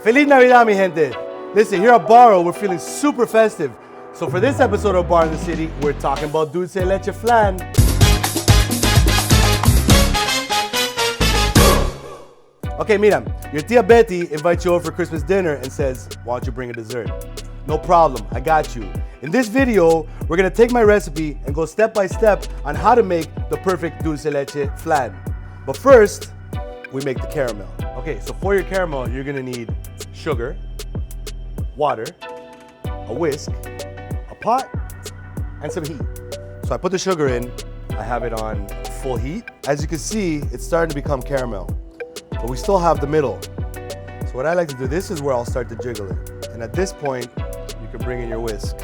Feliz Navidad, mi gente. Listen, here at Baro, we're feeling super festive. So for this episode of Baro In The City, we're talking about Dulce de Leche Flan. Okay, mira, your tia Betty invites you over for Christmas dinner and says, why don't you bring a dessert? No problem, I got you. In this video, we're gonna take my recipe and go step by step on how to make the perfect Dulce de Leche Flan. But first, we make the caramel. Okay, so for your caramel, you're gonna need sugar, water, a whisk, a pot, and some heat. So I put the sugar in, I have it on full heat. As you can see, it's starting to become caramel, but we still have the middle. So what I like to do, this is where I'll start to jiggle it. And at this point, you can bring in your whisk.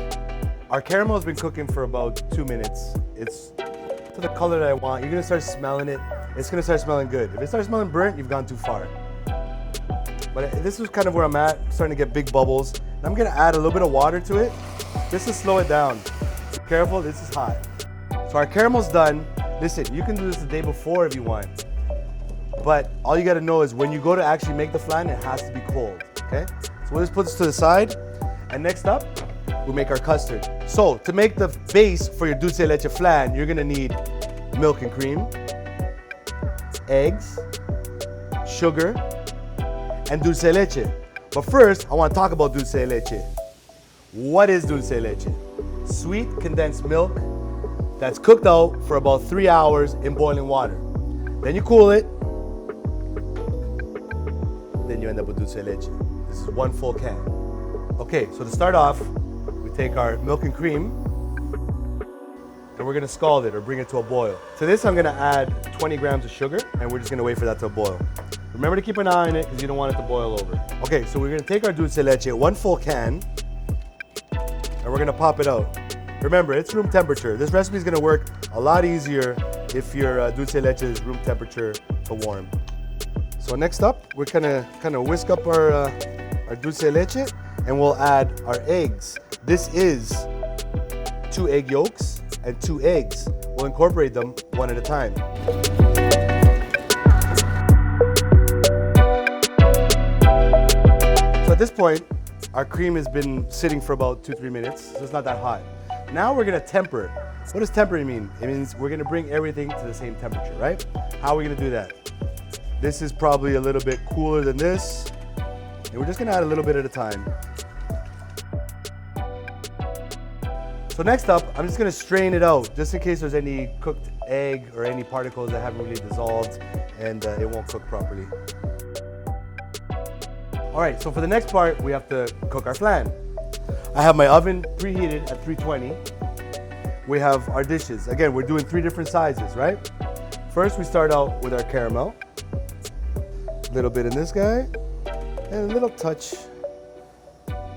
Our caramel has been cooking for about 2 minutes. It's to the color that I want. You're gonna start smelling it. It's gonna start smelling good. If it starts smelling burnt, you've gone too far. But this is kind of where I'm at, starting to get big bubbles. And I'm gonna add a little bit of water to it, just to slow it down. Be careful, this is hot. So our caramel's done. Listen, you can do this the day before if you want. But all you gotta know is when you go to actually make the flan, it has to be cold, okay? So we'll just put this to the side. And next up, we'll make our custard. So to make the base for your Dulce de Leche Flan, you're gonna need milk and cream, eggs, sugar, and dulce de leche. But first, I want to talk about dulce de leche. What is dulce de leche? Sweet condensed milk that's cooked out for about 3 hours in boiling water. Then you cool it. Then you end up with dulce de leche. This is 1 full can. Okay, so to start off, we take our milk and cream and we're gonna scald it or bring it to a boil. To this, I'm gonna add 20 grams of sugar and we're just gonna wait for that to boil. Remember to keep an eye on it because you don't want it to boil over. Okay, so we're gonna take our dulce de leche, 1 full can, and we're gonna pop it out. Remember, it's room temperature. This recipe is gonna work a lot easier if your dulce de leche is room temperature to warm. So next up, we're gonna kind of whisk up our dulce de leche and we'll add our eggs. This is 2 egg yolks and 2 eggs. We'll incorporate them one at a time. So at this point, our cream has been sitting for about 2-3 minutes, so it's not that hot. Now we're gonna temper it. What does tempering mean? It means we're gonna bring everything to the same temperature, right? How are we gonna do that? This is probably a little bit cooler than this, and we're just gonna add a little bit at a time. So next up, I'm just gonna strain it out, just in case there's any cooked egg or any particles that haven't really dissolved and it won't cook properly. All right, so for the next part, we have to cook our flan. I have my oven preheated at 320. We have our dishes. Again, we're doing 3 different sizes, right? First, we start out with our caramel. A little bit in this guy, and a little touch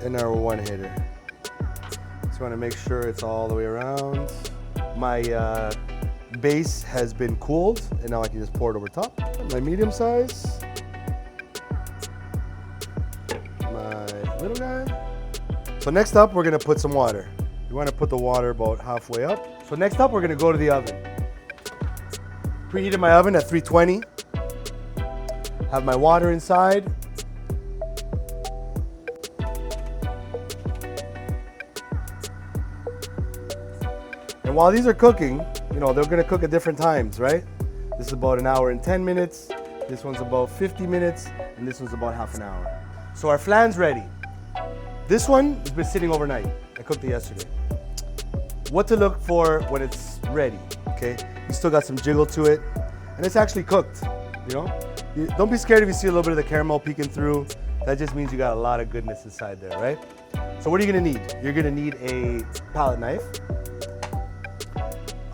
in our one hitter. Just want to make sure it's all the way around. My base has been cooled, and now I can just pour it over top. My medium size. My little guy. So next up, we're gonna put some water. You wanna put the water about halfway up. So next up, we're gonna go to the oven. Preheated my oven at 320. Have my water inside. And while these are cooking, you know, they're gonna cook at different times, right? This is about 1 hour and 10 minutes. This one's about 50 minutes, and this one's about half an hour. So our flan's ready. This one has been sitting overnight. I cooked it yesterday. What to look for when it's ready, okay? You still got some jiggle to it, and it's actually cooked, you know? Don't be scared if you see a little bit of the caramel peeking through. That just means you got a lot of goodness inside there, right? So what are you gonna need? You're gonna need a palette knife,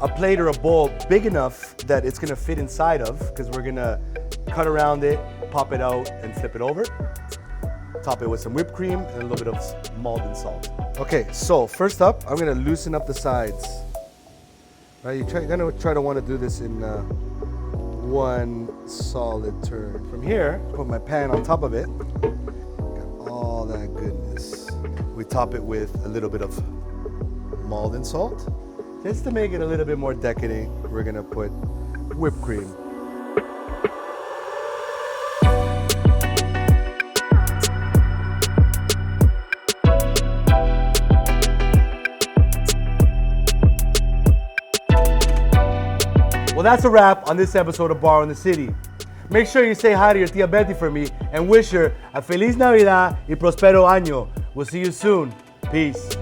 a plate or a bowl big enough that it's gonna fit inside of, because we're gonna cut around it, pop it out, and flip it over. Top it with some whipped cream and a little bit of malt and salt. Okay, so first up, I'm gonna loosen up the sides. Right, you're gonna try to want to do this in one solid turn. From here, put my pan on top of it. Got all that goodness. We top it with a little bit of malt and salt. Just to make it a little bit more decadent, we're gonna put whipped cream. Well, that's a wrap on this episode of Baro In The City. Make sure you say hi to your Tia Betty for me and wish her a Feliz Navidad y Prospero Año. We'll see you soon. Peace.